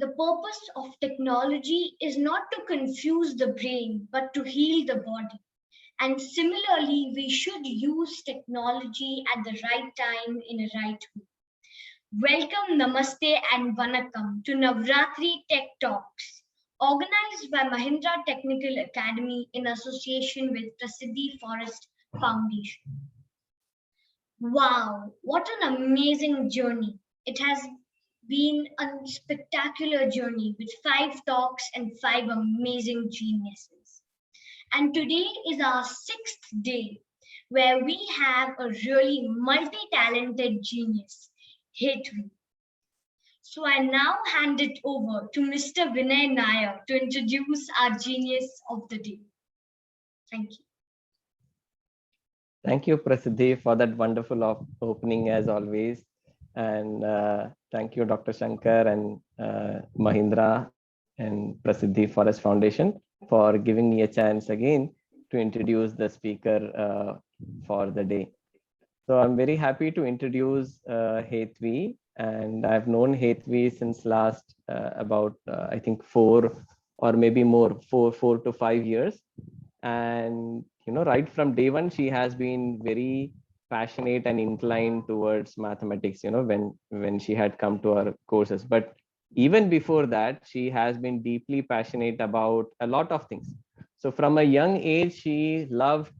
The purpose of technology is not to confuse the brain, but to heal the body. And similarly, we should use technology at the right time in a right way. Welcome, Namaste, and Vanakkam to Navratri Tech Talks, organized by Mahindra Technical Academy in association with Prasiddhi Forest Foundation. Wow, what an amazing journey! It has been a spectacular journey with 5 talks and 5 amazing geniuses. And today is our 6th day where we have a really multi talented genius, Hetvi. So I now hand it over to Mr. Vinay Nair to introduce our genius of the day. Thank you. Thank you, Prasiddhi, for that wonderful opening as always. And thank you, Dr. Shankar and Mahindra and Prasiddhi Forest Foundation for giving me a chance again to introduce the speaker for the day. So I'm very happy to introduce Hetvi, and I've known Hetvi since last about, I think 4 or maybe more, 4 to 5 years. And right from day one, she has been very passionate and inclined towards mathematics, when she had come to our courses. But even before that, she has been deeply passionate about a lot of things. So from a young age, she loved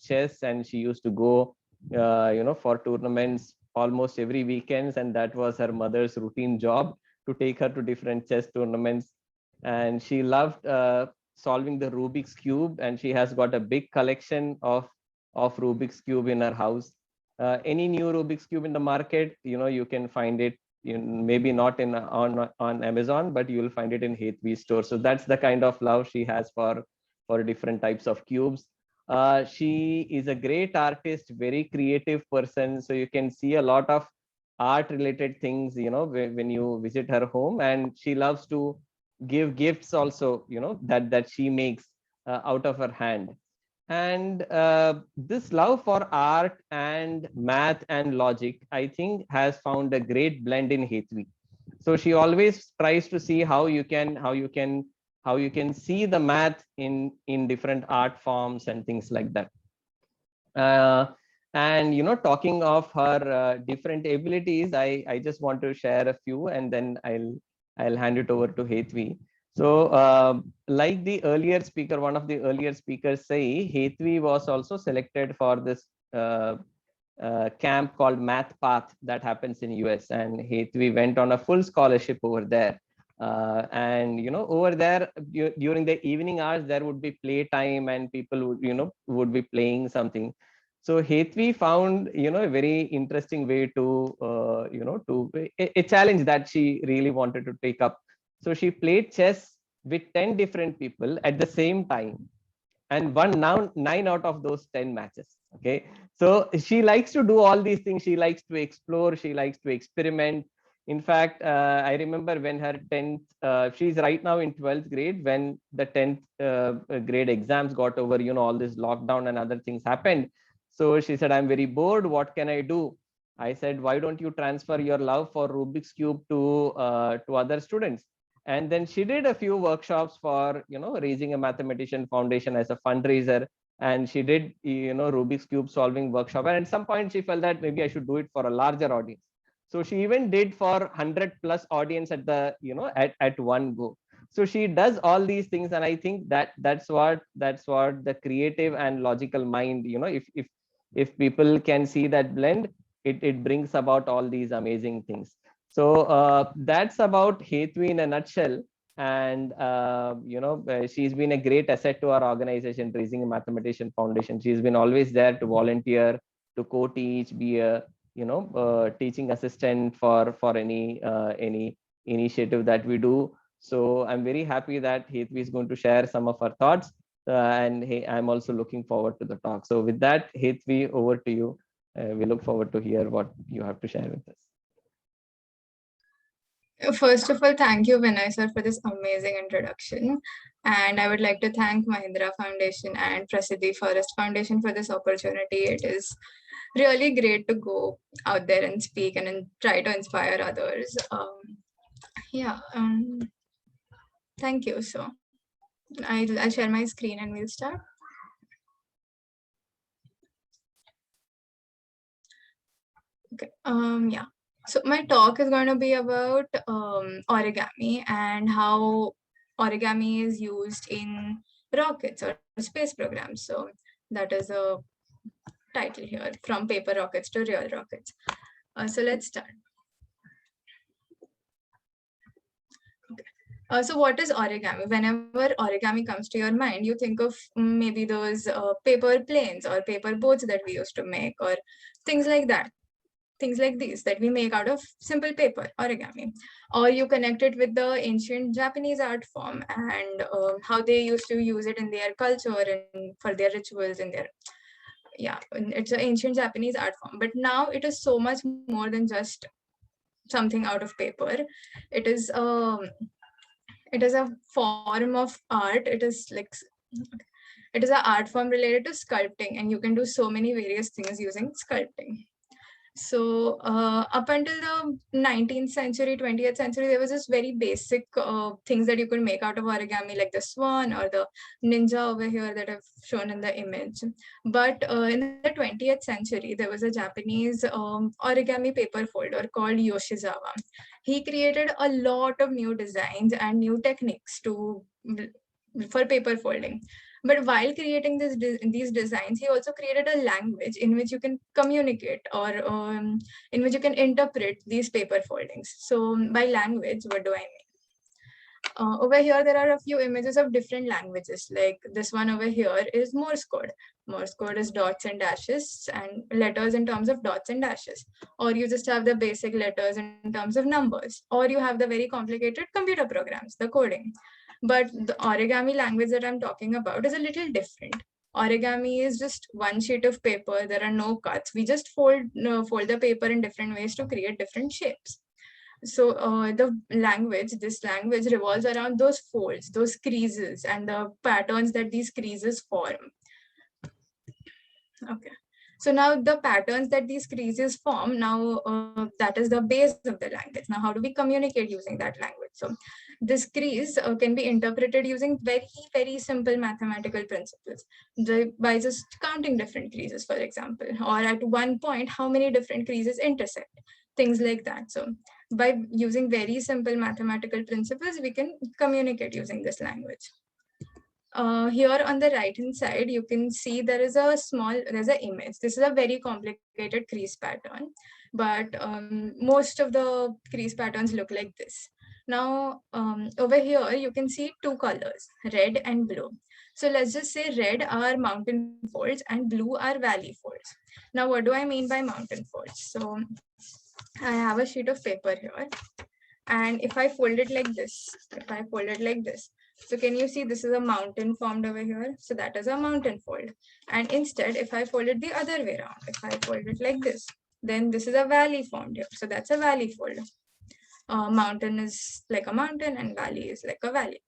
chess, and she used to go for tournaments almost every weekends, and that was her mother's routine job to take her to different chess tournaments. And she loved solving the Rubik's Cube, and she has got a big collection of Rubik's Cube in her house. Any new Rubik's Cube in the market, you can find it, maybe not on Amazon, but you'll find it in Hetvi's store. So that's the kind of love she has for different types of cubes. She is a great artist, very creative person. So you can see a lot of art related things, when you visit her home. And she loves to give gifts also, that she makes out of her hand. And this love for art and math and logic, I think, has found a great blend in Hetvi. So she always tries to see how you can see the math in different art forms and things like that. And talking of her different abilities, I just want to share a few, and then I'll hand it over to Hetvi. So like the earlier speaker, one of the earlier speakers say, Hetvi was also selected for this camp called Math Path that happens in US, and Hetvi went on a full scholarship over there. And over there during the evening hours, there would be playtime, and people would be playing something. So Hetvi found a very interesting way to a challenge that she really wanted to take up. So she played chess with 10 different people at the same time, and won now 9 out of those 10 matches. Okay, so she likes to do all these things. She likes to explore, she likes to experiment. In fact, I remember when her 10th, she's right now in 12th grade, when the 10th grade exams got over, all this lockdown and other things happened. So she said, I'm very bored, what can I do? I said, why don't you transfer your love for Rubik's Cube to other students? And then she did a few workshops for raising a mathematician foundation as a fundraiser, and she did Rubik's Cube solving workshop. And at some point she felt that maybe I should do it for a larger audience. So she even did for 100+ audience at the at one go. So she does all these things, and I think that's what the creative and logical mind, if people can see that blend, it brings about all these amazing things. So that's about Hetvi in a nutshell. And she's been a great asset to our organization, Raising a Mathematician Foundation. She's been always there to volunteer, to co-teach, be a teaching assistant for any initiative that we do. So I'm very happy that Hetvi is going to share some of her thoughts, and hey, I'm also looking forward to the talk. So with that, Hetvi, over to you. We look forward to hear what you have to share with us. First of all, thank you, Vinay sir, for this amazing introduction. And I would like to thank Mahindra Foundation and Prasiddhi Forest Foundation for this opportunity. It is really great to go out there and speak and try to inspire others. Yeah, thank you. So I'll share my screen and we'll start. Okay. Yeah. So my talk is going to be about origami and how origami is used in rockets or space programs. So that is a title here, from paper rockets to real rockets. So let's start. So what is origami? Whenever origami comes to your mind, you think of maybe those paper planes or paper boats that we used to make, or things like that. Things like these that we make out of simple paper, origami. Or you connect it with the ancient Japanese art form and how they used to use it in their culture and for their rituals in their, yeah, it's an ancient Japanese art form. But now it is so much more than just something out of paper. It is a form of art. It is an art form related to sculpting, and you can do so many various things using sculpting. So up until the 19th century, 20th century, there was this very basic things that you could make out of origami, like the swan or the ninja over here that I've shown in the image. But in the 20th century, there was a Japanese origami paper folder called Yoshizawa. He created a lot of new designs and new techniques for paper folding. But while creating these designs, he also created a language in which you can communicate, or in which you can interpret these paper foldings. So by language, what do I mean? Over here, there are a few images of different languages. Like this one over here is Morse code. Morse code is dots and dashes and letters in terms of dots and dashes. Or you just have the basic letters in terms of numbers. Or you have the very complicated computer programs, the coding. But the origami language that I'm talking about is a little different. Origami is just one sheet of paper. There are no cuts. We just fold the paper in different ways to create different shapes. So this language revolves around those folds, those creases, and the patterns that these creases form. Okay. So now the patterns that these creases form, now that is the base of the language. Now, how do we communicate using that language? So this crease can be interpreted using very, very simple mathematical principles. By just counting different creases, for example, or at one point, how many different creases intersect, things like that. So by using very simple mathematical principles, we can communicate using this language. Here on the right hand side, you can see there's an image. This is a very complicated crease pattern, but most of the crease patterns look like this. Now, over here, you can see two colors, red and blue. So let's just say red are mountain folds and blue are valley folds. Now, what do I mean by mountain folds? So I have a sheet of paper here, and if I fold it like this, so can you see this is a mountain formed over here? So that is a mountain fold. And instead, if I fold it the other way around, if I fold it like this, then this is a valley formed here. So that's a valley fold. Mountain is like a mountain and valley is like a valley.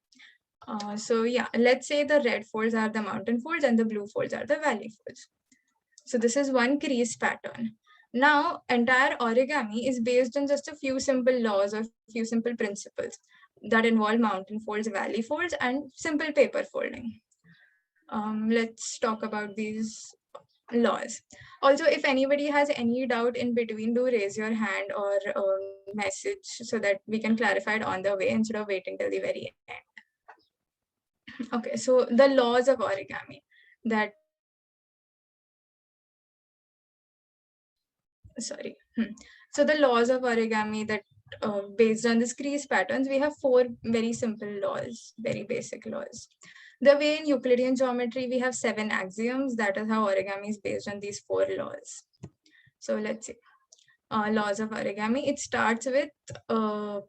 So yeah, let's say the red folds are the mountain folds and the blue folds are the valley folds. So this is one crease pattern. Now, entire origami is based on just a few simple laws or few simple principles that involve mountain folds, valley folds, and simple paper folding. Let's talk about these laws. Also, if anybody has any doubt in between, do raise your hand or message so that we can clarify it on the way instead of waiting till the very end. Okay, so the laws of origami that sorry. So the laws of origami that based on these crease patterns, we have four very simple laws, very basic laws. The way in Euclidean geometry, we have 7 axioms. That is how origami is based on these 4 laws. So let's see. Laws of origami. It starts with a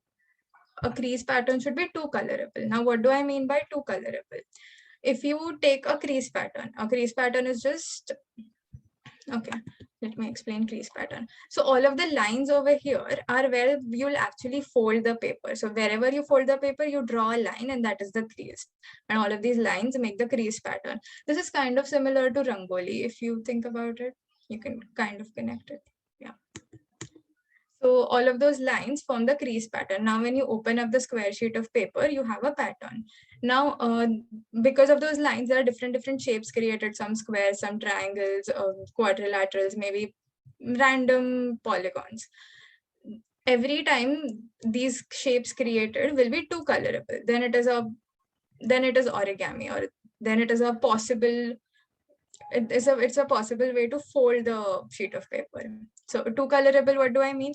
crease pattern should be 2 colorable. Now, what do I mean by 2 colorable? If you take a crease pattern is just, okay, let me explain crease pattern. So all of the lines over here are where you'll actually fold the paper. So wherever you fold the paper, you draw a line and that is the crease. And all of these lines make the crease pattern. This is kind of similar to Rangoli. If you think about it, you can kind of connect it. Yeah. So all of those lines form the crease pattern. Now, when you open up the square sheet of paper, you have a pattern. Now, because of those lines, there are different shapes created, some squares, some triangles, quadrilaterals, maybe random polygons. Every time these shapes created will be two colorable, then it is origami, or then it is a possible, it's a possible way to fold the sheet of paper. So two colorable, what do I mean?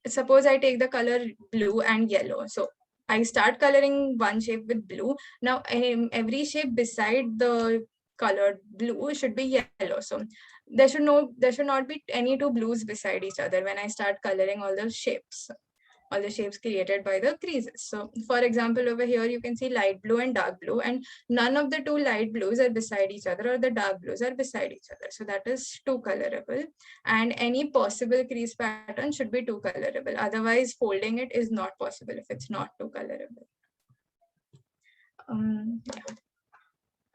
Suppose I take the color blue and yellow. So I start coloring one shape with blue. Now every shape beside the colored blue should be yellow. So there should not be any two blues beside each other when I start coloring all the shapes created by the creases. So for example, over here you can see light blue and dark blue, and none of the two light blues are beside each other, or the dark blues are beside each other. So that is two colorable, and any possible crease pattern should be two colorable. Otherwise, folding it is not possible if it's not two colorable. Yeah.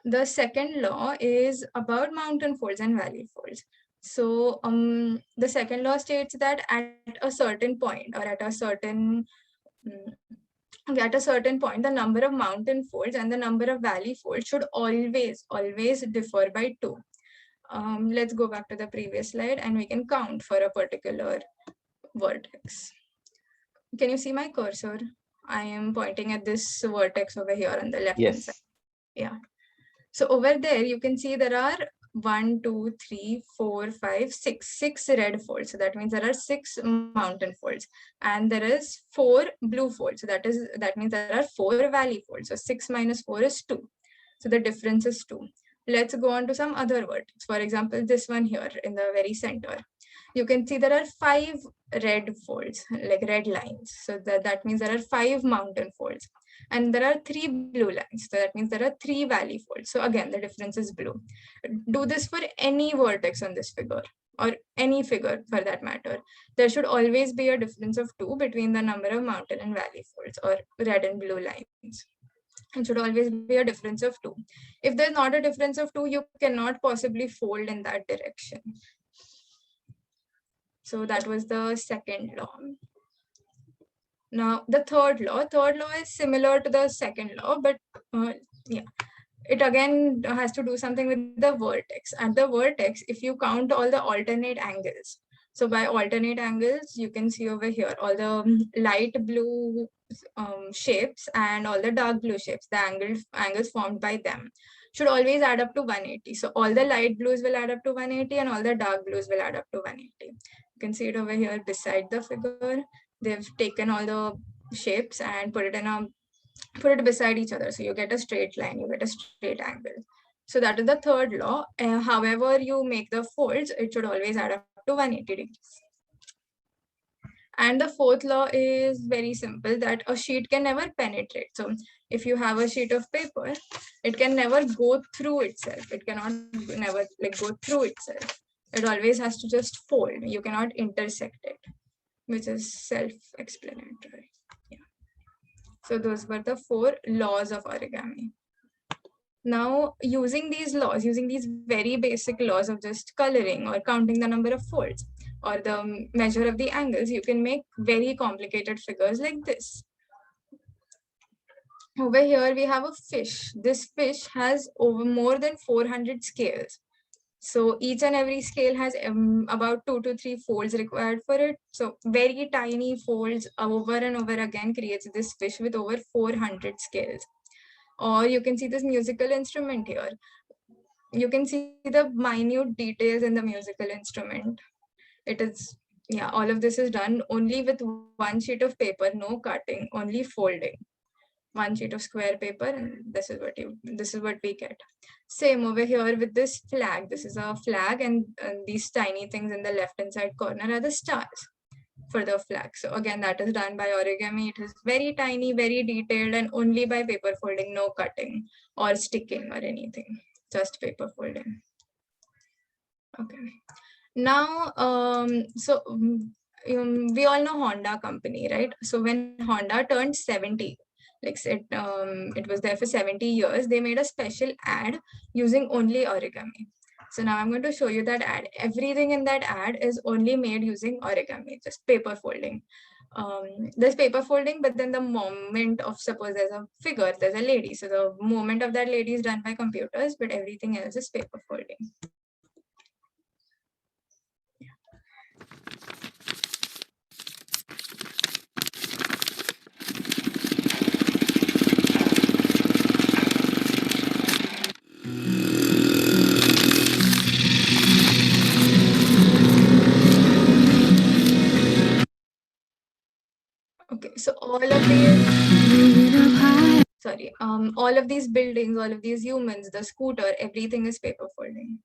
The second law is about mountain folds and valley folds. So the second law states that at a certain point, or at a certain point, the number of mountain folds and the number of valley folds should always differ by 2. Let's go back to the previous slide and we can count for a particular vertex. Can you see my cursor? I am pointing at this vertex over here on the left hand side. Yeah. So over there, you can see there are 1, 2, 3, 4, 5, 6 red folds. So that means there are 6 mountain folds, and there is 4 blue folds. So that means there are 4 valley folds. So 6 minus 4 is 2. So the difference is 2. Let's go on to some other vertex. For example, this one here in the very center. You can see there are 5 red folds, like red lines. So that means there are 5 mountain folds. And there are 3 blue lines. So that means there are 3 valley folds. So again, the difference is blue. Do this for any vertex on this figure, or any figure for that matter. There should always be a difference of 2 between the number of mountain and valley folds, or red and blue lines. It should always be a difference of 2. If there's not a difference of 2, you cannot possibly fold in that direction. So that was the second law. Now, the third law is similar to the second law, but yeah, it again has to do something with the vertex. At the vertex, if you count all the alternate angles, so by alternate angles, you can see over here all the light blue shapes and all the dark blue shapes, the angles formed by them should always add up to 180. So all the light blues will add up to 180 and all the dark blues will add up to 180. You can see it over here beside the figure. They've taken all the shapes and put it beside each other. So you get a straight line, you get a straight angle. So that is the third law. However you make the folds, it should always add up to 180 degrees. And the fourth law is very simple, that a sheet can never penetrate. So if you have a sheet of paper, it can never go through itself. It cannot never go through itself. It always has to just fold. You cannot intersect it, which is self-explanatory. Yeah. So those were the 4 laws of origami. Now, using these very basic laws of just coloring or counting the number of folds or the measure of the angles, you can make very complicated figures like this. Over here, we have a fish. This fish has over more than 400 scales. So each and every scale has about 2 to 3 folds required for it. So very tiny folds over and over again creates this fish with over 400 scales. Or you can see this musical instrument here. You can see the minute details in the musical instrument. It is, yeah, all of this is done only with one sheet of paper, no cutting, only folding. One sheet of square paper, and this is what we get. Same over here with this flag. This is a flag, and these tiny things in the left hand side corner are the stars for the flag. So again, that is done by origami. It is very tiny, very detailed, and only by paper folding, no cutting or sticking or anything, just paper folding. Okay. Now, we all know Honda company, right? So when Honda turned 70, like said, it was there for 70 years, they made a special ad using only origami. So now I'm going to show you that ad. Everything in that ad is only made using origami, just paper folding. There's paper folding, but then the moment of, suppose there's a figure, there's a lady. So the moment of that lady is done by computers, but everything else is paper folding. Okay, so all of these buildings, all of these humans, the scooter, everything is paper folding.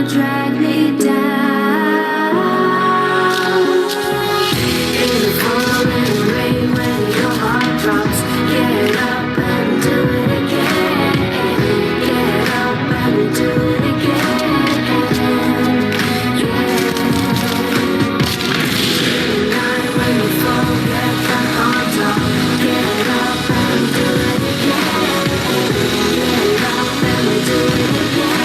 Drag me down in the pouring rain when your heart drops. Get up and do it again. Get up and do it again. Yeah. Night when you fall, get back on top. Get up and do it again. Get up and do it again.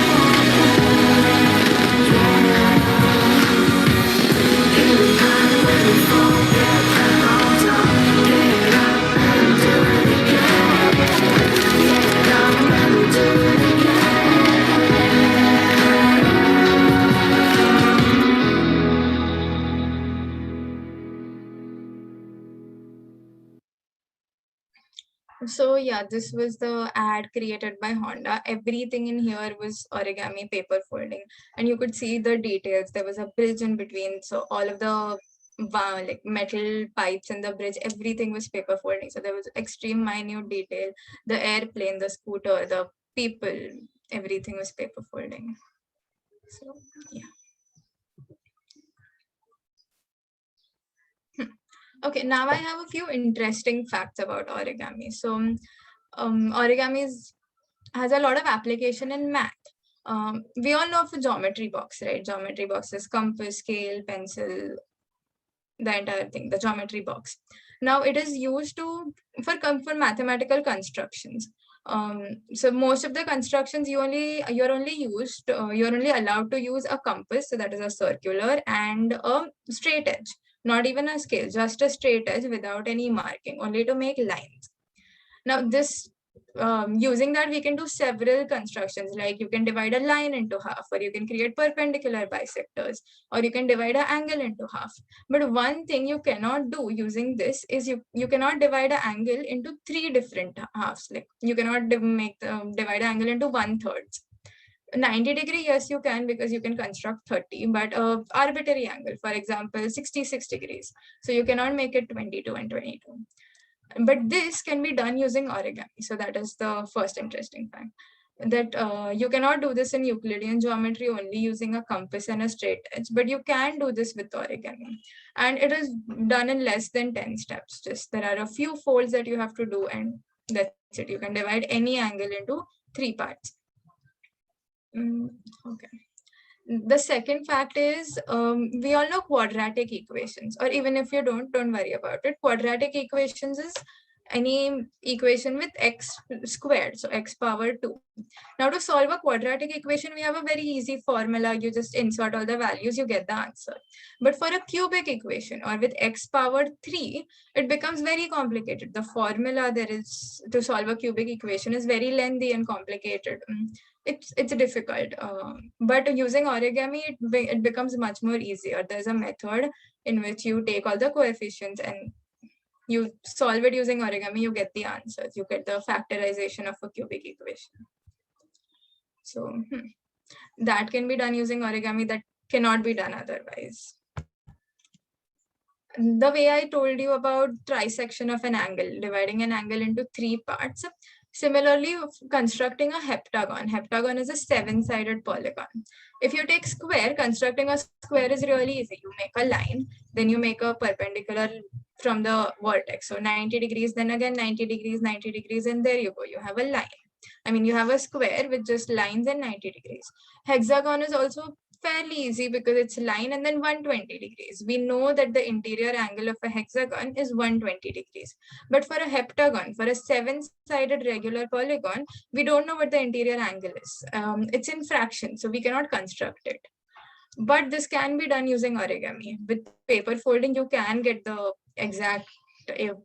So yeah, this was the ad created by Honda. Everything in here was origami paper folding, and you could see the details. There was a bridge in between, so all of the like metal pipes in the bridge, everything was paper folding. So there was extreme minute detail. The airplane, the scooter, the people, everything was paper folding. So yeah. Okay, now I have a few interesting facts about origami. So origami has a lot of application in math. We all know of a geometry box, right? Geometry boxes, compass, scale, pencil, the entire thing, the geometry box. Now it is used for mathematical constructions. So most of the constructions you're only allowed to use a compass, so that is a circular, and a straight edge, not even a scale, just a straight edge without any marking, only to make lines. Now this using that we can do several constructions, like you can divide a line into half, or you can create perpendicular bisectors, or you can divide an angle into half. But one thing you cannot do using this is you cannot divide an angle into 3 different halves. Like you cannot divide an angle into 1/3. 90-degree, yes, you can, because you can construct 30, but arbitrary angle, for example, 66 degrees. So you cannot make it 22 and 22. But this can be done using origami. So that is the first interesting fact, that you cannot do this in Euclidean geometry only using a compass and a straight edge, but you can do this with origami. And it is done in less than 10 steps. Just there are a few folds that you have to do, and that's it. You can divide any angle into 3 parts. Okay. The second fact is we all know quadratic equations, or even if you don't worry about it. Quadratic equations is any equation with x squared, so x power 2. Now to solve a quadratic equation, we have a very easy formula. You just insert all the values, you get the answer. But for a cubic equation, or with x power 3, it becomes very complicated. The formula there is to solve a cubic equation is very lengthy and complicated. it's difficult. But using origami, it becomes much more easier. There's a method in which you take all the coefficients and you solve it using origami, you get the answers. You get the factorization of a cubic equation. So that can be done using origami, that cannot be done otherwise. The way I told you about trisection of an angle, dividing an angle into 3 parts. Similarly, constructing a heptagon. Heptagon is a 7-sided polygon. If you take square, constructing a square is really easy. You make a line, then you make a perpendicular from the vertex. So 90 degrees, then again 90 degrees, 90 degrees, and there you go. You have a line. I mean, you have a square with just lines and 90 degrees. Hexagon is also fairly easy because it's line and then 120 degrees. We know that the interior angle of a hexagon is 120 degrees. But for a heptagon, for a 7-sided regular polygon, we don't know what the interior angle is. It's in fractions, so we cannot construct it. But this can be done using origami. With paper folding, you can get the exact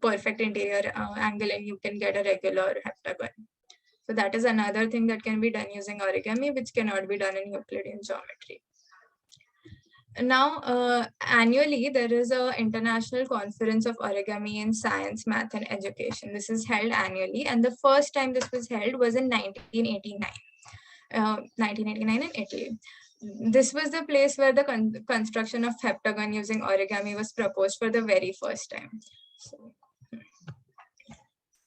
perfect interior angle and you can get a regular heptagon. So that is another thing that can be done using origami, which cannot be done in Euclidean geometry. Now, annually, there is an international conference of origami in science, math, and education. This is held annually, and the first time this was held was in 1989. 1989 in Italy. This was the place where the construction of heptagon using origami was proposed for the very first time. So,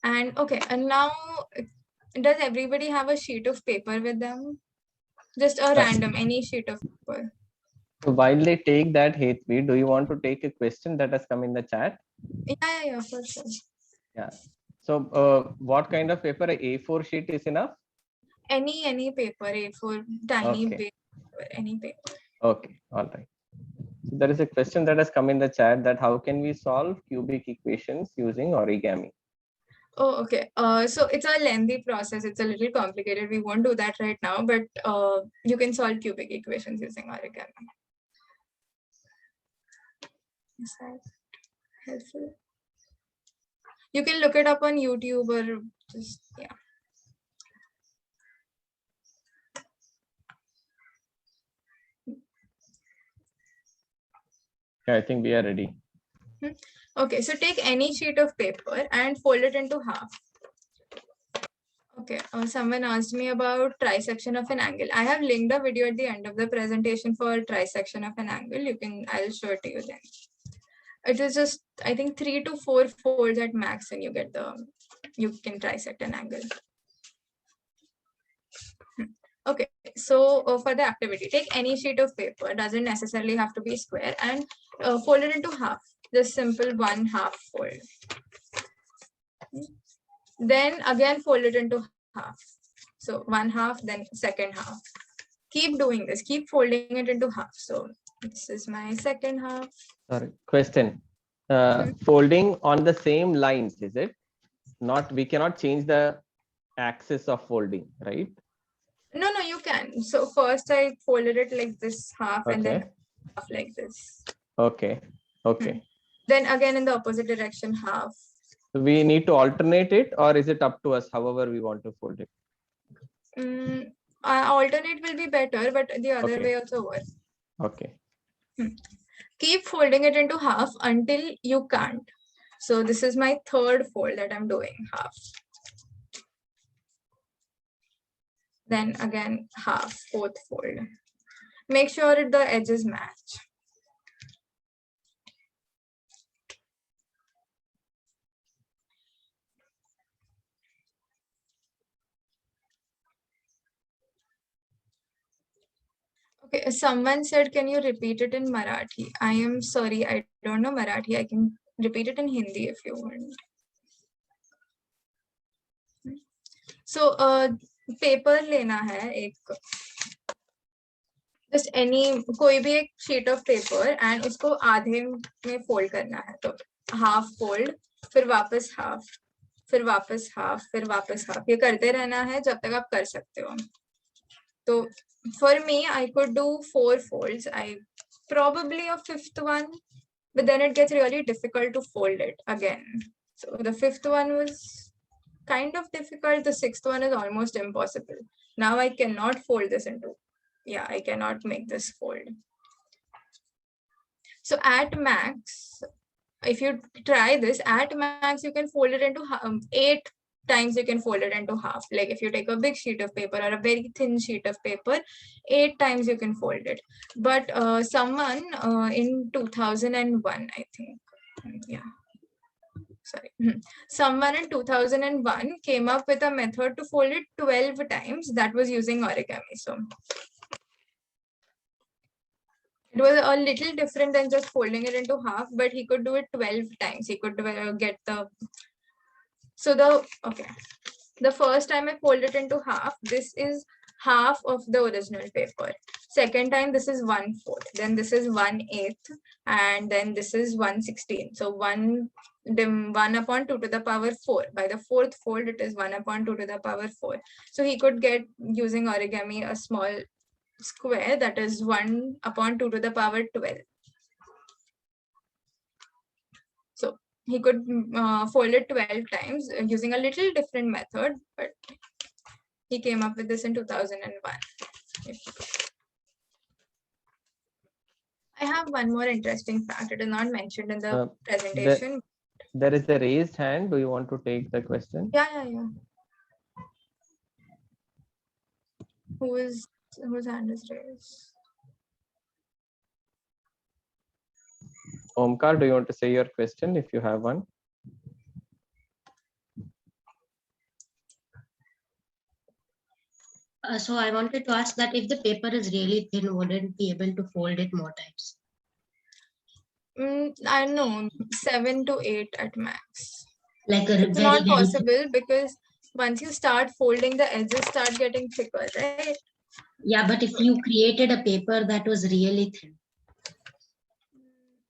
and okay, and now, does everybody have a sheet of paper with them? Just a random, any sheet of paper. So while they take that, Hetvi, do you want to take a question that has come in the chat? Yeah, for sure. Yeah. So what kind of paper? A A4 sheet is enough? Any paper, A4, tiny, Okay. big, any paper. Okay, all right. So there is a question that has come in the chat that how can we solve cubic equations using origami? Oh, okay. So it's a lengthy process. It's a little complicated. We won't do that right now, but you can solve cubic equations using origami. Is that helpful? You can look it up on YouTube or just, yeah. Yeah, I think we are ready. Okay, so take any sheet of paper and fold it into half. Okay, someone asked me about trisection of an angle. I have linked a video at the end of the presentation for trisection of an angle. I'll show it to you then. It is just, I think 3 to 4 folds at max and you can trisect an angle. Okay, so for the activity, take any sheet of paper, doesn't necessarily have to be square, and fold it into half, just simple 1/2 fold. Then again fold it into half. So 1/2, then second half. Keep doing this, keep folding it into half. So this is my second half. Sorry, question. Folding on the same lines, is it? Not, we cannot change the axis of folding, right? No, you can. So first I folded it like this half and then Okay. half like this. Okay. Okay. Then again in the opposite direction, half. So we need to alternate it, or is it up to us however we want to fold it? Alternate will be better, but the other Okay. way also works. Okay. Keep folding it into half until you can't. So this is my third fold that I'm doing, half. Then again half, fourth fold. Make sure the edges match. Okay, someone said, can you repeat it in Marathi? I am sorry, I don't know Marathi. I can repeat it in Hindi if you want. So, paper लेना है एक, just any कोई भी एक sheet of paper and उसको आधे में fold करना है. तो half fold, फिर वापस half, फिर वापस half, फिर वापस half. ये करते रहना है जब तक आप कर सकते हो. तो for me, I could do 4 folds. I probably a 5th one, but then it gets really difficult to fold it again. So the 5th one was kind of difficult. The sixth one is almost impossible. Now I cannot fold this into, yeah, I cannot make this fold. So at max, if you try this, at max, you can fold it into 8 times you can fold it into half. Like if you take a big sheet of paper or a very thin sheet of paper, 8 times you can fold it. But someone in 2001, I think, yeah, sorry, someone in 2001 came up with a method to fold it 12 times that was using origami. So it was a little different than just folding it into half, but he could do it 12 times. He could get the, so the first time I fold it into half, this is half of the original paper. Second time, this is 1/4, then this is 1/8, and then this is 1/16. So 1 upon 2 to the power 4. By the fourth fold, it is 1 upon 2 to the power 4. So he could get, using origami, a small square that is 1 upon 2 to the power 12. So he could fold it 12 times using a little different method, but he came up with this in 2001. I have one more interesting fact. It is not mentioned in the presentation. There is a raised hand. Do you want to take the question? Yeah. Whose hand is raised? Omkar, do you want to say your question if you have one? So I wanted to ask that if the paper is really thin, wouldn't it be able to fold it more times? I know, 7 to 8 at max. Like a It's not possible because once you start folding, the edges start getting thicker, right? Yeah, but if you created a paper that was really thin.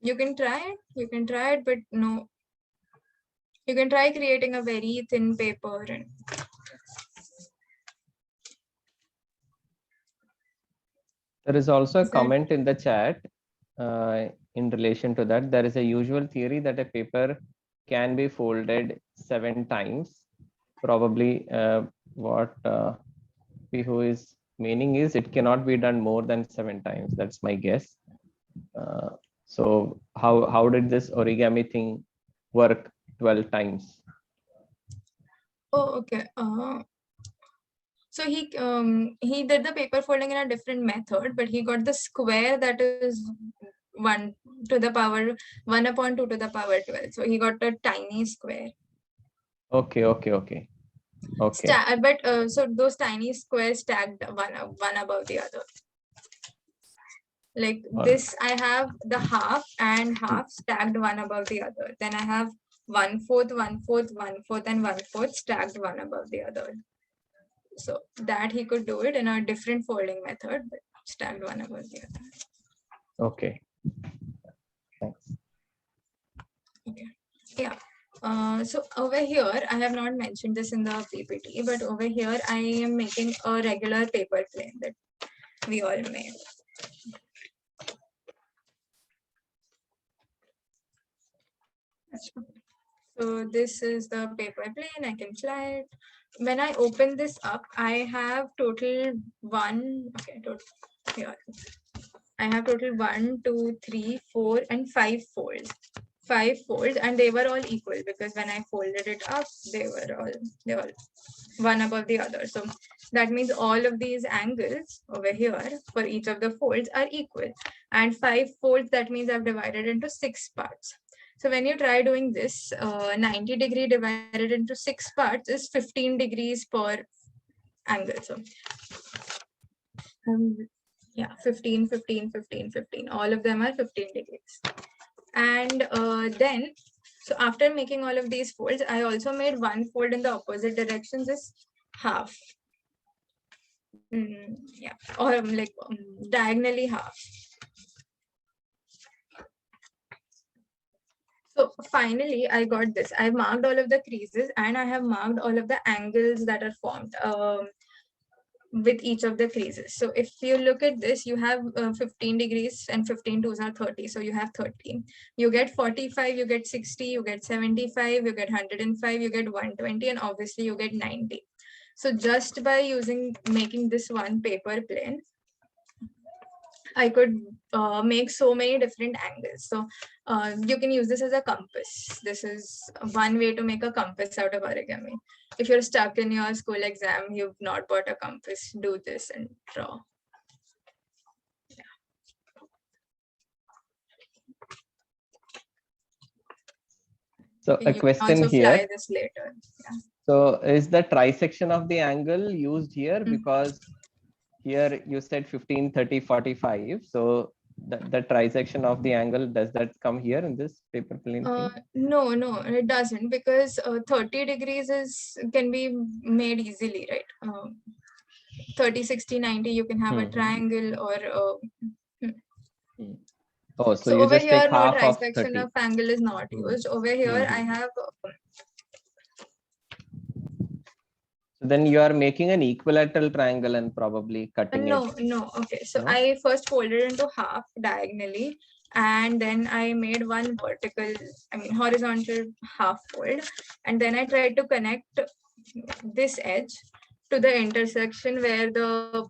You can try it, but no. You can try creating a very thin paper. And there is also a comment in the chat in relation to that. There is a usual theory that a paper can be folded 7 times. Probably what Pihu is meaning is it cannot be done more than 7 times. That's my guess. So how did this origami thing work 12 times? oh, okay. So he did the paper folding in a different method, but he got the square that is 1 to the power 1 upon 2 to the power 12. So he got a tiny square. Okay. But so those tiny squares stacked one above the other. Like this, I have the half and half stacked one above the other. Then I have 1/4, 1/4, 1/4, and 1/4 stacked one above the other. So that he could do it in a different folding method, but stacked one above the other. Okay. Thanks. Okay. Yeah. So over here, I have not mentioned this in the PPT, but over here I am making a regular paper plane that we all made. So this is the paper plane. I can fly it. When I open this up, I have total 1. Okay, total here. I have total 1, 2, 3, 4, and 5 folds. 5 folds, and they were all equal because when I folded it up, they were all one above the other. So that means all of these angles over here for each of the folds are equal. And 5 folds, that means I've divided into 6 parts. So when you try doing this, 90 degree divided into 6 parts is 15 degrees per angle. So yeah, 15, 15, 15, 15. All of them are 15 degrees. And then, so after making all of these folds, I also made one fold in the opposite direction, just half. Yeah, or like diagonally half. So finally, I got this. I marked all of the creases and I have marked all of the angles that are formed. with each of the creases. So if you look at this, you have 15 degrees and 15 twos are 30. So you have 30. You get 45, you get 60, you get 75, you get 105, you get 120, and obviously you get 90. So just by making this one paper plane, I could make so many different angles. So you can use this as a compass. This is one way to make a compass out of origami. If you're stuck in your school exam, you've not bought a compass, do this and draw. So You a can question also here. fly this later. Yeah. So is the trisection of the angle used here? Mhm. Because here you said 15, 30, 45. So the trisection of the angle, does that come here in this paper plane thing? No, it doesn't, because 30 degrees can be made easily, right? 30, 60, 90, you can have a triangle or Oh, so so you over just take here, no half of trisection 30. of angle is not used. Over here, I have So then you are making an equilateral triangle and probably cutting no. it. Okay, so No? I first folded into half diagonally, and then I made one horizontal half fold, and then I tried to connect this edge to the intersection where the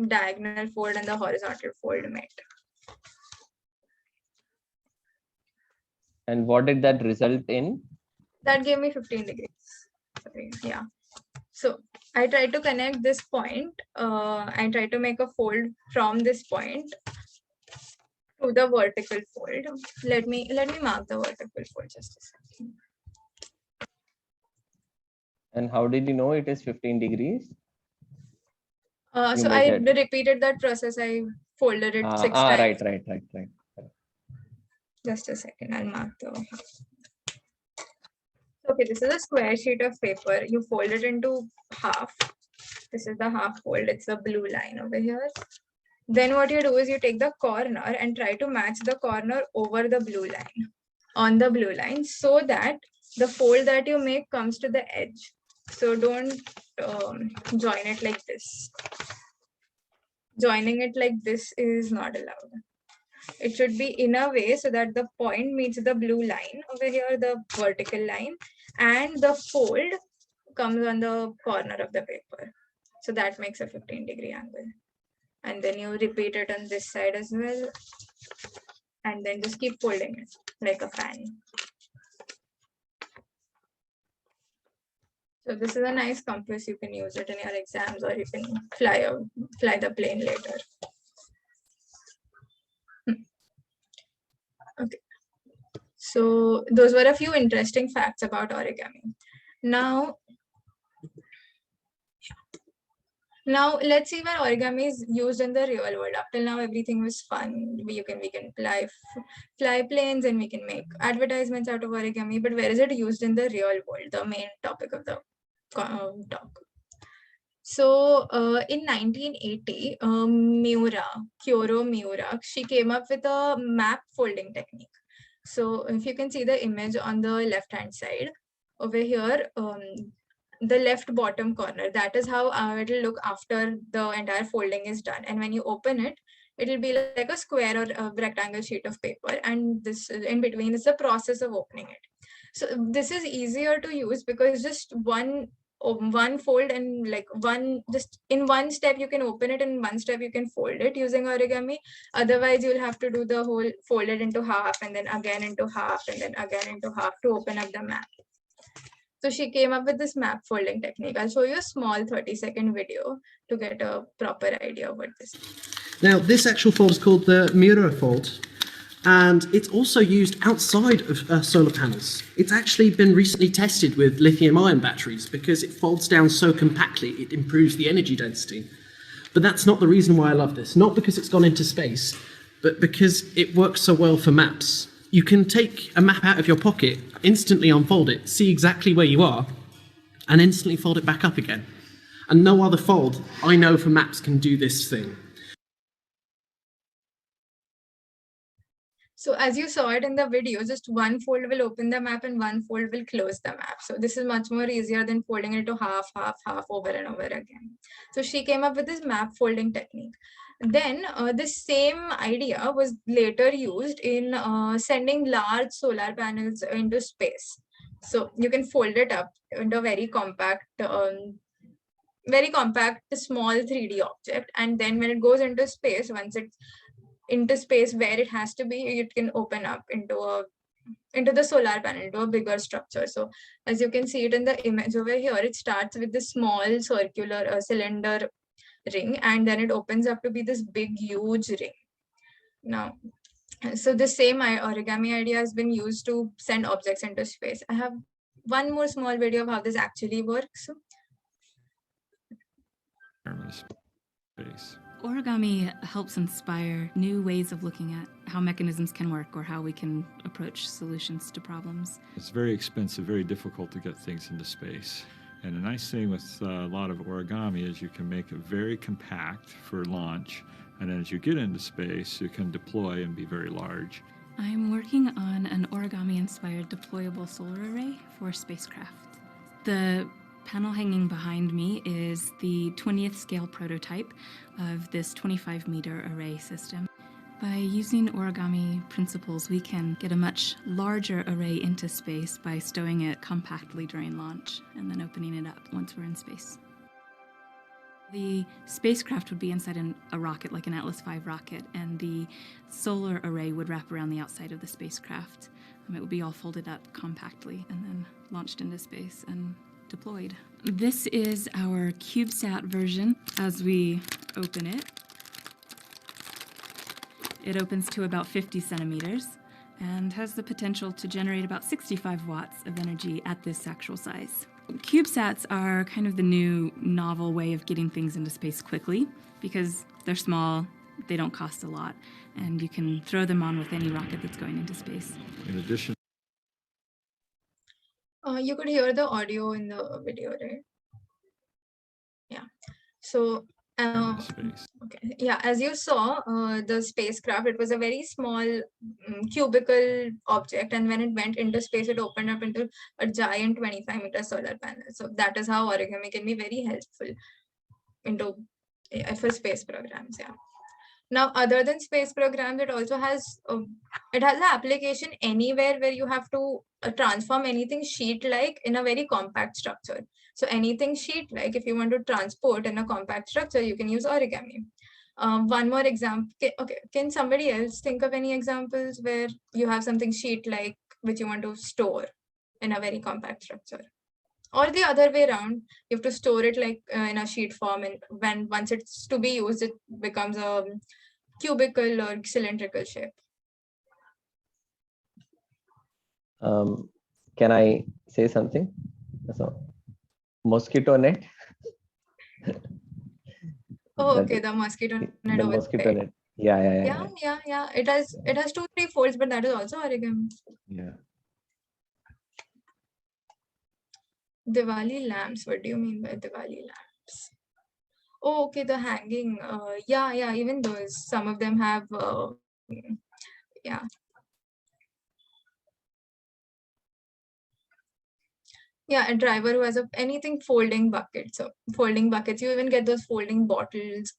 diagonal fold and the horizontal fold met. And what did that result in? That gave me 15 degrees. Sorry, yeah. So I tried to connect this point. I tried to make a fold from this point to the vertical fold. Let me mark the vertical fold just a second. And how did you know it is 15 degrees? So I repeated that process. I folded it 6 times. Right. Just a second, I'll mark the. Okay, this is a square sheet of paper. You fold it into half. This is the half fold. It's the blue line over here. Then what you do is you take the corner and try to match the corner over the blue line, on the blue line, so that the fold that you make comes to the edge. So don't join it like this. Joining it like this is not allowed. It should be in a way so that the point meets the blue line over here, the vertical line, and the fold comes on the corner of the paper. So that makes a 15-degree angle. And then you repeat it on this side as well. And then just keep folding it like a fan. So this is a nice compass. You can use it in your exams, or you can fly the plane later. Okay. So those were a few interesting facts about origami. Now let's see where origami is used in the real world. Up till now, everything was fun. We can fly planes, and we can make advertisements out of origami. But where is it used in the real world? The main topic of the talk. So in 1980, Kyoto Miura, she came up with a map folding technique. So if you can see the image on the left-hand side over here, the left bottom corner, that is how it will look after the entire folding is done. And when you open it, it will be like a square or a rectangle sheet of paper. And this in between is the process of opening it. So this is easier to use because just one fold and just in one step you can open it, and one step you can fold it using origami. Otherwise you'll have to do the whole fold it into half and then again into half and then again into half to open up the map. So she came up with this map folding technique. I'll show you a small 30-second video to get a proper idea of what this is. Now, this actual fold is called the Miura fold, and it's also used outside of solar panels. It's actually been recently tested with lithium-ion batteries because it folds down so compactly, it improves the energy density. But that's not the reason why I love this. Not because it's gone into space, but because it works so well for maps. You can take a map out of your pocket, instantly unfold it, see exactly where you are, and instantly fold it back up again. And no other fold I know for maps can do this thing. So as you saw it in the video, just one fold will open the map and one fold will close the map. So this is much more easier than folding it to half, half, half over and over again. So she came up with this map folding technique. Then this same idea was later used in sending large solar panels into space. So you can fold it up into a very compact small 3D object, and then when it goes into space, once it's into space where it has to be, it can open up into the solar panel, into a bigger structure. So as you can see it in the image over here, it starts with this small circular cylinder ring, and then it opens up to be this big huge ring. Now, so the same origami idea has been used to send objects into space. I have one more small video of how this actually works. Space. Origami helps inspire new ways of looking at how mechanisms can work or how we can approach solutions to problems. It's very expensive, very difficult to get things into space. And the nice thing with a lot of origami is you can make it very compact for launch, and then as you get into space, you can deploy and be very large. I'm working on an origami-inspired deployable solar array for spacecraft. The panel hanging behind me is the 20th scale prototype of this 25-meter array system. By using origami principles, we can get a much larger array into space by stowing it compactly during launch and then opening it up once we're in space. The spacecraft would be inside a rocket, like an Atlas V rocket, and the solar array would wrap around the outside of the spacecraft. It would be all folded up compactly and then launched into space and deployed. This is our CubeSat version. As we open it, it opens to about 50 centimeters and has the potential to generate about 65 watts of energy at this actual size. CubeSats are kind of the new novel way of getting things into space quickly because they're small, they don't cost a lot, and you can throw them on with any rocket that's going into space. In addition, you could hear the audio in the video, right? Yeah. So space. okay, yeah, as you saw, the spacecraft, it was a very small cubical object, and when it went into space, it opened up into a giant 25-meter solar panel. So that is how origami can be very helpful for space programs. Yeah. Now, other than space programs, it also has an application anywhere where you have to transform anything sheet-like in a very compact structure. So anything sheet-like, if you want to transport in a compact structure, you can use origami. One more example. Okay, can somebody else think of any examples where you have something sheet-like which you want to store in a very compact structure? Or the other way around, you have to store it like in a sheet form, and once it's to be used, it becomes a cubical or cylindrical shape. Can I say something? So, mosquito net. Oh, okay, the mosquito net. The over mosquito there. net. Yeah. It has 2-3 folds, but that is also origami. Yeah. Diwali lamps. What do you mean by Diwali lamps? Oh, okay, the hanging. Yeah, even those. Some of them have. Yeah. Yeah, a driver who has anything folding bucket. So folding buckets, you even get those folding bottles.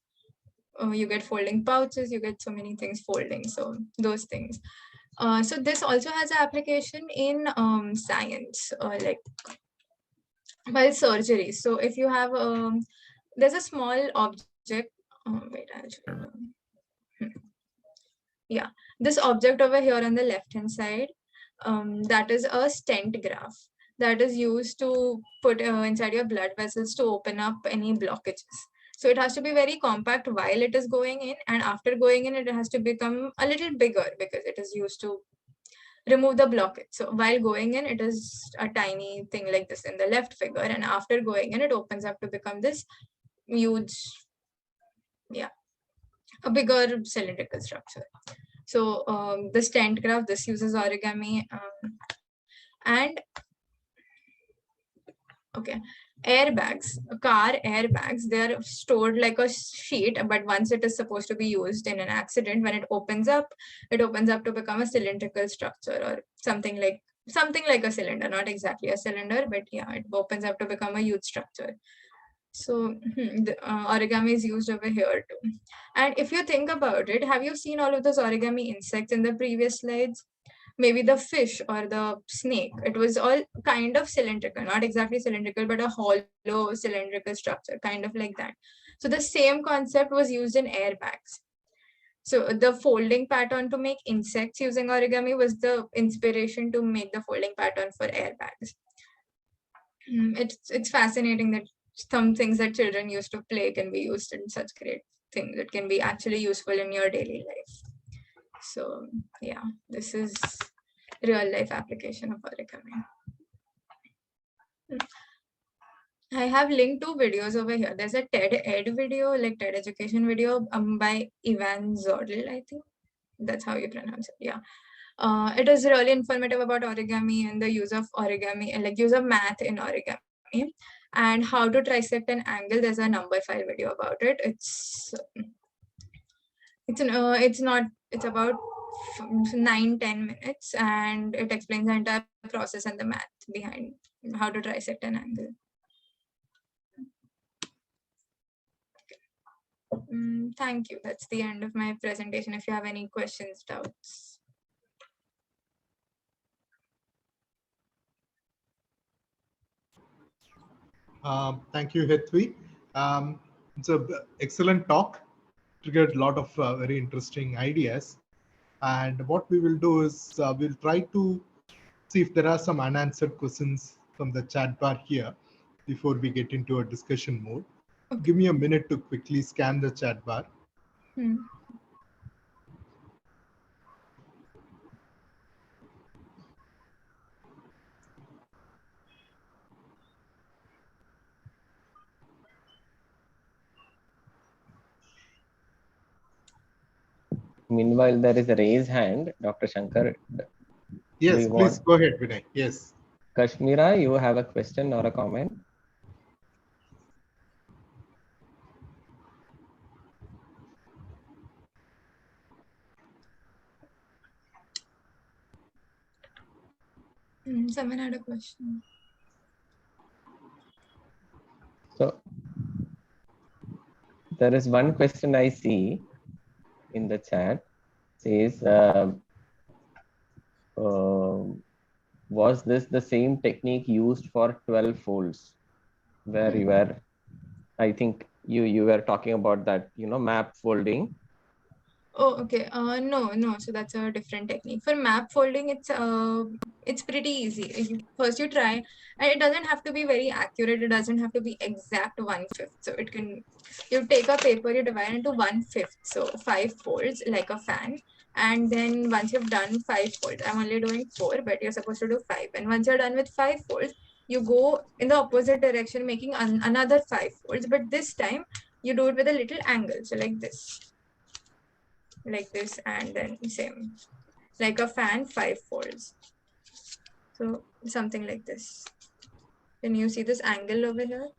You get folding pouches, you get so many things folding. So those things. So this also has an application in science, like by surgery. So if you have, there's a small object. Wait, I'll show you. Yeah, this object over here on the left-hand side, that is a stent graft that is used to put inside your blood vessels to open up any blockages. So it has to be very compact while it is going in, and after going in, it has to become a little bigger because it is used to remove the blockage. So while going in, it is a tiny thing like this in the left figure, and after going in, it opens up to become this huge, yeah, a bigger cylindrical structure. So the stent graft, this uses origami, and okay, airbags, car airbags, they're stored like a sheet, but once it is supposed to be used in an accident, when it opens up to become a cylindrical structure or something like a cylinder, not exactly a cylinder, but yeah, it opens up to become a huge structure. So the origami is used over here too. And if you think about it, have you seen all of those origami insects in the previous slides? Maybe the fish or the snake. It was all kind of cylindrical, not exactly cylindrical, but a hollow cylindrical structure, kind of like that. So the same concept was used in airbags. So the folding pattern to make insects using origami was the inspiration to make the folding pattern for airbags. It's fascinating that some things that children used to play can be used in such great things that can be actually useful in your daily life. So yeah, this is real life application of origami. I have linked 2 videos over here. There's a TED Ed video, like TED Education video by Ivan Zordel, I think. That's how you pronounce it. Yeah. It is really informative about origami and the use of origami and like use of math in origami and how to trisect an angle. There's a number 5 video about it. It's about 9-10 minutes, and it explains the entire process and the math behind how to trisect an angle. Thank you. That's the end of my presentation. If you have any questions, doubts. Thank you, Hetvi. It's an excellent talk. Triggered a lot of very interesting ideas. And what we will do is we'll try to see if there are some unanswered questions from the chat bar here before we get into a discussion mode. Okay. Give me a minute to quickly scan the chat bar. Meanwhile, there is a raised hand, Dr. Shankar. Yes, please go ahead, Vinay. Yes. Kashmira, you have a question or a comment? Someone had a question. So there is one question I see in the chat. Says, was this the same technique used for 12 folds? Where you were, I think you were talking about that, map folding. Oh, okay. No. So that's a different technique. For map folding, it's pretty easy. First you try, and it doesn't have to be very accurate. It doesn't have to be exact 1/5. So it can, you take a paper, you divide into 1/5. So 5 folds like a fan. And then once you've done 5 folds, I'm only doing 4, but you're supposed to do 5. And once you're done with 5 folds, you go in the opposite direction, making another 5 folds. But this time you do it with a little angle. So like this. Like this, and then same like a fan, 5 folds. So something like this. Can you see this angle over here?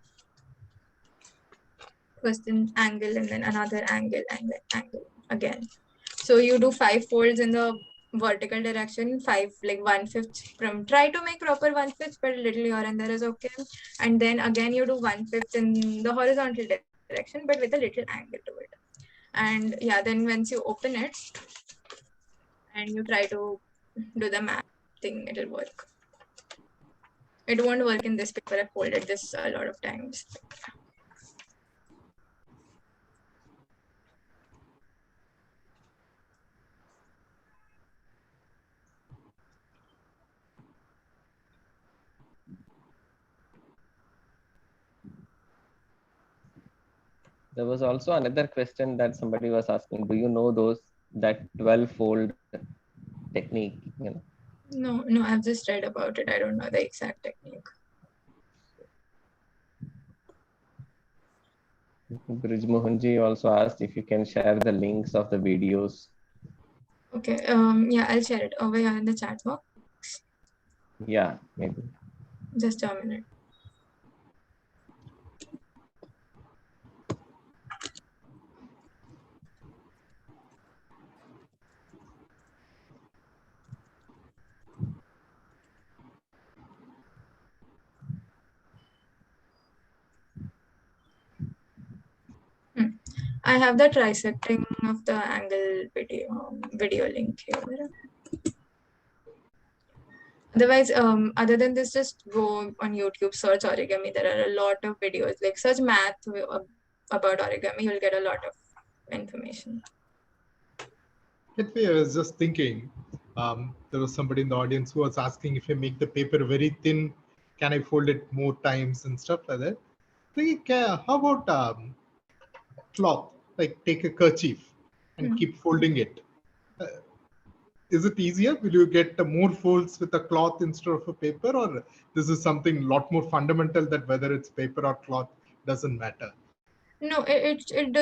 First an angle and then another angle and then angle again. So you do 5 folds in the vertical direction, 5 like 1/5 from, try to make proper 1/5, but a little here and there is okay. And then again you do 1/5 in the horizontal direction, but with a little angle to it. And yeah, then once you open it and you try to do the map thing, it'll work. It won't work in this paper. I've folded this a lot of times. There was also another question that somebody was asking, do you know that 12 fold technique? No, I've just read about it. I don't know the exact technique. Brij Mohanji also asked if you can share the links of the videos. Okay, yeah, I'll share it over here in the chat box. Yeah, maybe. Just a minute. I have the trisecting of the angle video link here. Otherwise, other than this, just go on YouTube, search origami. There are a lot of videos. Like search math about origami, you'll get a lot of information. I was just thinking, there was somebody in the audience who was asking if I make the paper very thin, can I fold it more times and stuff like that. Think, how about cloth? Like take a kerchief and keep folding it. Is it easier? Will you get more folds with a cloth instead of a paper, or this is something a lot more fundamental that whether it's paper or cloth doesn't matter? No,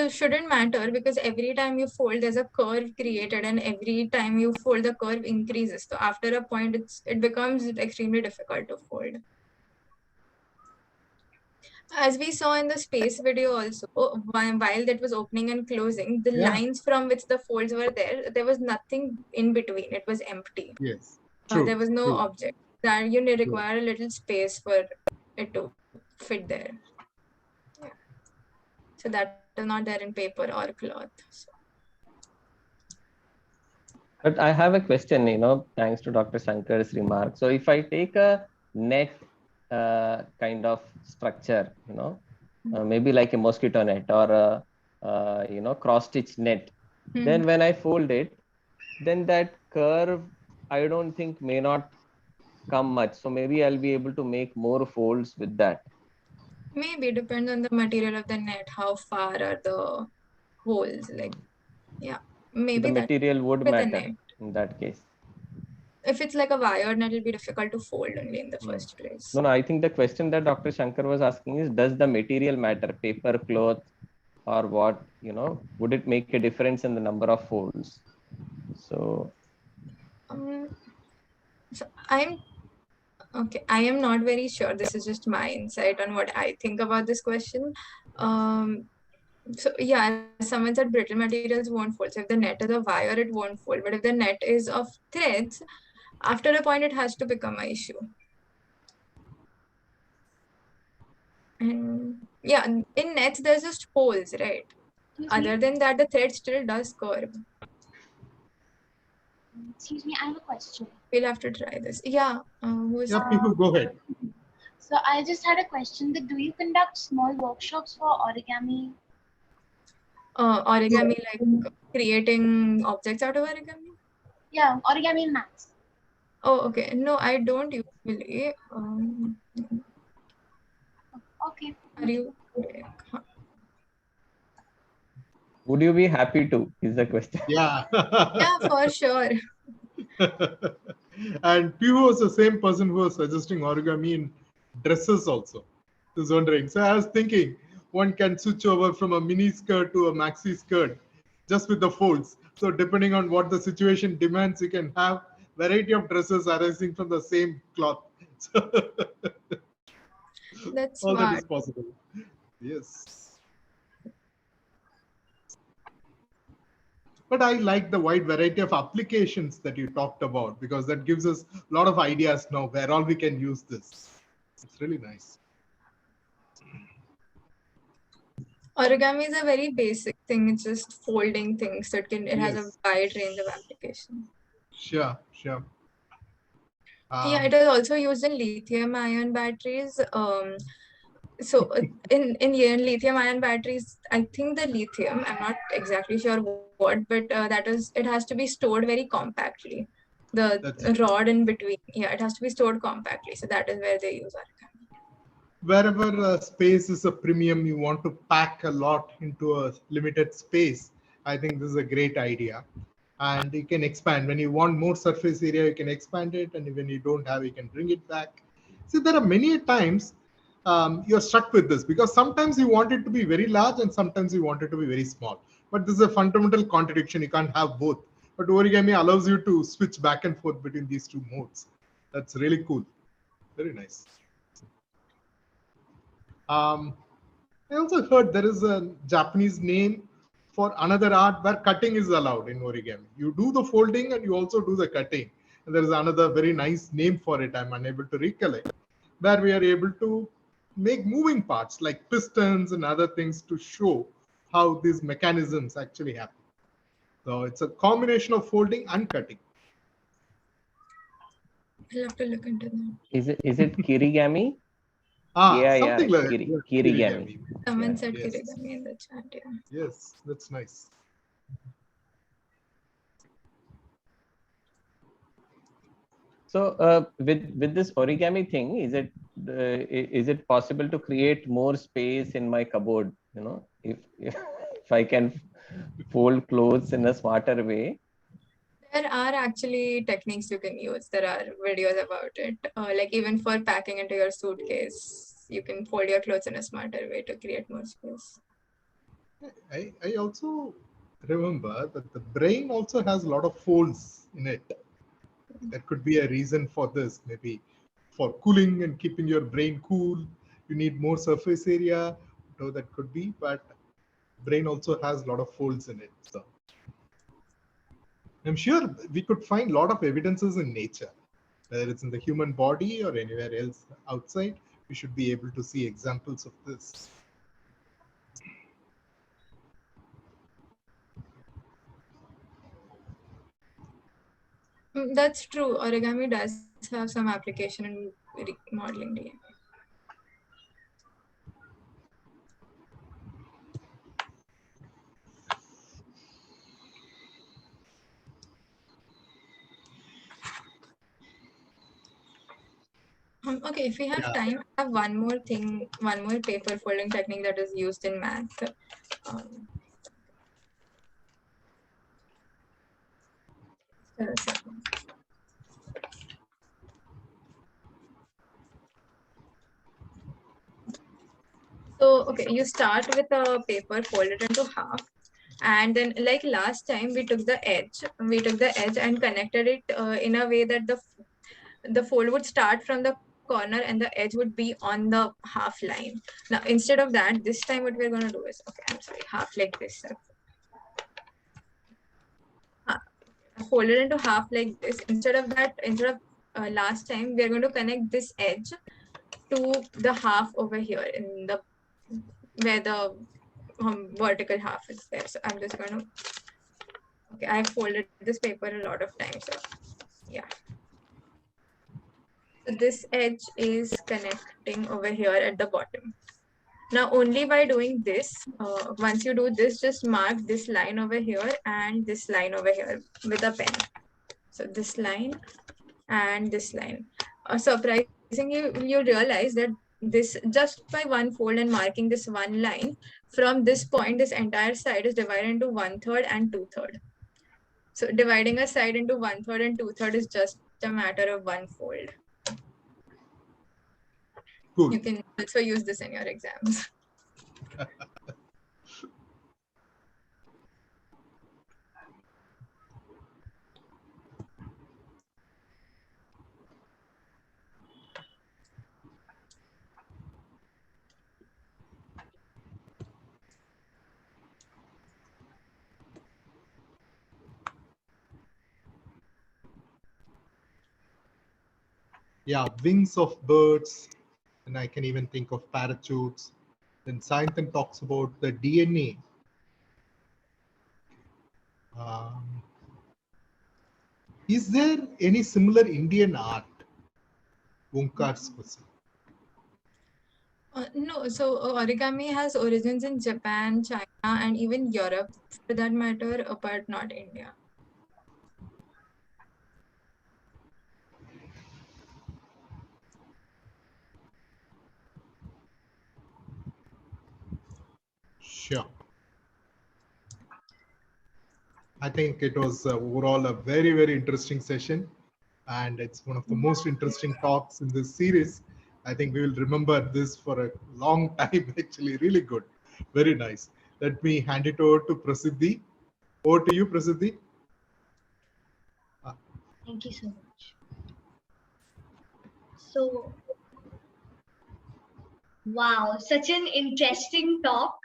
shouldn't matter, because every time you fold, there's a curve created, and every time you fold, the curve increases. So after a point, it becomes extremely difficult to fold. As we saw in the space video also, while that was opening and closing, the lines from which the folds were there was nothing in between. It was empty. Yes. True, there was no true. object. That you require a little space for it to fit there. Yeah. So that is not there in paper or cloth. So. But I have a question, thanks to Dr. Shankar's remark. So if I take a net kind of structure, maybe like a mosquito net or a cross-stitch net, then when I fold it, then that curve, I don't think may not come much. So maybe I'll be able to make more folds with that. Maybe depends on the material of the net, how far are the holes, like, yeah, maybe the material would matter net. In that case. If it's like a wire net, it'll be difficult to fold only in the first place. No, I think the question that Dr. Shankar was asking is, does the material matter, paper, cloth, or what, would it make a difference in the number of folds? So I am not very sure. This is just my insight on what I think about this question. So yeah, someone said brittle materials won't fold. So if the net is a wire, it won't fold. But if the net is of threads, after a point, it has to become an issue. And yeah, in nets, there's just holes, right? Other than that, the thread still does curve. Excuse me, I have a question. We'll have to try this. Yeah. People, go ahead. So I just had a question that do you conduct small workshops for origami? Origami, like creating objects out of origami? Yeah, origami maths. Oh, okay. No, I don't usually. Okay. Are you? Would you be happy to, is the question. Yeah. Yeah, for sure. And Pihu was the same person who was suggesting origami in dresses also. I was wondering. So I was thinking, one can switch over from a mini skirt to a maxi skirt just with the folds. So depending on what the situation demands, you can have variety of dresses arising from the same cloth. That's all smart. that is possible. Yes. But I like the wide variety of applications that you talked about, because that gives us a lot of ideas now where all we can use this. It's really nice. Origami is a very basic thing. It's just folding things. So it has a wide range of applications. Sure. Yeah, it is also used in lithium-ion batteries. So in lithium-ion batteries, I think the lithium, I'm not exactly sure what, but it has to be stored very compactly. The rod in between, it has to be stored compactly. So that is where they use origami. Wherever space is a premium, you want to pack a lot into a limited space. I think this is a great idea. And you can expand. When you want more surface area, you can expand it. And when you don't have, you can bring it back. See, there are many times you're stuck with this, because sometimes you want it to be very large and sometimes you want it to be very small. But this is a fundamental contradiction. You can't have both. But origami allows you to switch back and forth between these two modes. That's really cool. Very nice. I also heard there is a Japanese name for another art where cutting is allowed in origami. You do the folding and you also do the cutting. And there is another very nice name for it. I'm unable to recollect, where we are able to make moving parts like pistons and other things to show how these mechanisms actually happen. So it's a combination of folding and cutting. I'll have to look into that. Is it kirigami? Something like that. Yeah, kirigami. Someone said Yes. kirigami in the chat. Yeah. Yes, that's nice. So with this origami thing, is it possible to create more space in my cupboard? You know, if I can fold clothes in a smarter way. There are actually techniques you can use. There are videos about it. Like even for packing into your suitcase, you can fold your clothes in a smarter way to create more space. I also remember that the brain also has a lot of folds in it. That could be a reason for this. Maybe for cooling and keeping your brain cool, you need more surface area. So that could be, but brain also has a lot of folds in it. So I'm sure we could find a lot of evidences in nature, whether it's in the human body or anywhere else outside. We should be able to see examples of this. That's true. Origami does have some application in modeling DNA. Okay, if we have time, I have one more thing, one more paper folding technique that is used in math. So, okay, you start with a paper, fold it into half, and then like last time we took the edge and connected it in a way that the fold would start from the corner and the edge would be on the half line. Now, instead of that, this time what we're going to do is, okay, I'm sorry, half like this. Fold it into half like this. Instead of last time, we're going to connect this edge to the half over here in the where the vertical half is there. So I'm just going to, okay, I've folded this paper a lot of times. So yeah. So this edge is connecting over here at the bottom. Now, only by doing this, once you do this, just mark this line over here and this line over here with a pen. So this line and this line. Surprisingly, you realize that this just by one fold and marking this one line, from this point, this entire side is divided into 1/3 and 2/3. So dividing a side into 1/3 and 2/3 is just a matter of one fold. Cool. You can also use this in your exams. Yeah, wings of birds, and I can even think of parachutes. Then Sayantan talks about the DNA. Is there any similar Indian art? Omkar's question. No, so origami has origins in Japan, China, and even Europe for that matter, but not India. Sure. I think it was overall a very, very interesting session. And it's one of the most interesting talks in this series. I think we will remember this for a long time, actually, really good. Very nice. Let me hand it over to Prasiddhi. Over to you, Prasiddhi. Thank you so much. So, wow, such an interesting talk.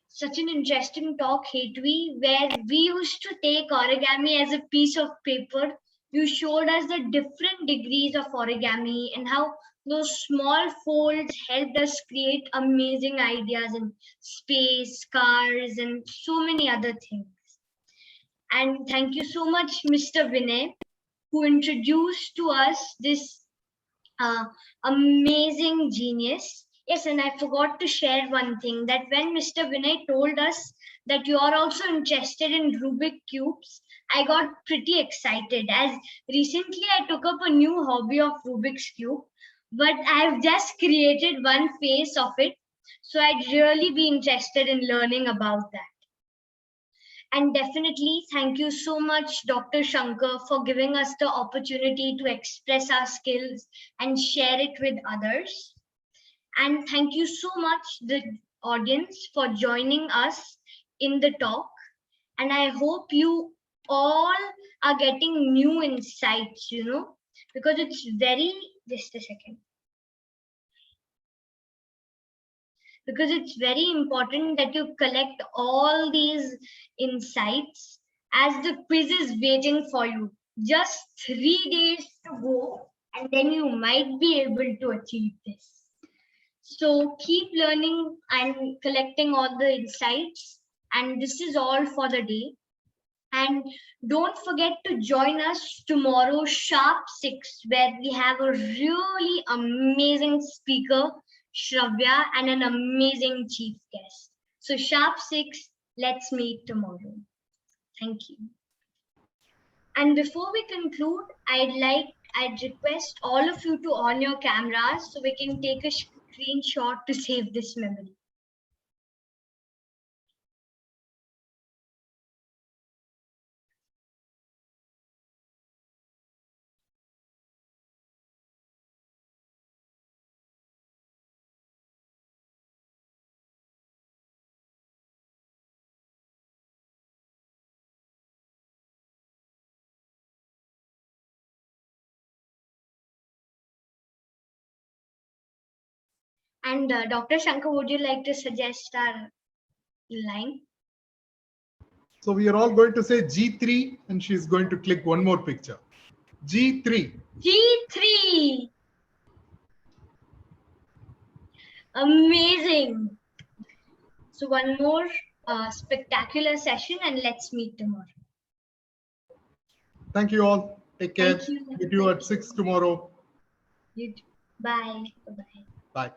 Such an interesting talk, Hetvi, where we used to take origami as a piece of paper. You showed us the different degrees of origami and how Those small folds helped us create amazing ideas in space, cars, and so many other things. And thank you so much, Mr. Vinay, who introduced to us this amazing genius. Yes, and I forgot to share one thing, that when Mr. Vinay told us that you are also interested in Rubik cubes, I got pretty excited, as recently I took up a new hobby of Rubik's cube, but I've just created one face of it. So I'd really be interested in learning about that. And definitely, thank you so much, Dr. Shankar, for giving us the opportunity to express our skills and share it with others. And thank you so much, the audience, for joining us in the talk. And I hope you all are getting new insights, because it's very, just a second. Because it's very important that you collect all these insights, as the quiz is waiting for you. Just 3 days to go, and then you might be able to achieve this. So keep learning and collecting all the insights. And this is all for the day. And don't forget to join us tomorrow sharp 6, where we have a really amazing speaker, Shravya, and an amazing chief guest. So sharp 6, let's meet tomorrow. Thank you. And before we conclude, I'd request all of you to on your cameras so we can take a screenshot to save this memory. And Dr. Shankar, would you like to suggest our line? So we are all going to say G3, and she's going to click one more picture. G3. G3. Amazing. So one more spectacular session, and let's meet tomorrow. Thank you all. Take care. Thank you. Meet you at 6 tomorrow. Bye. Bye-bye. Bye.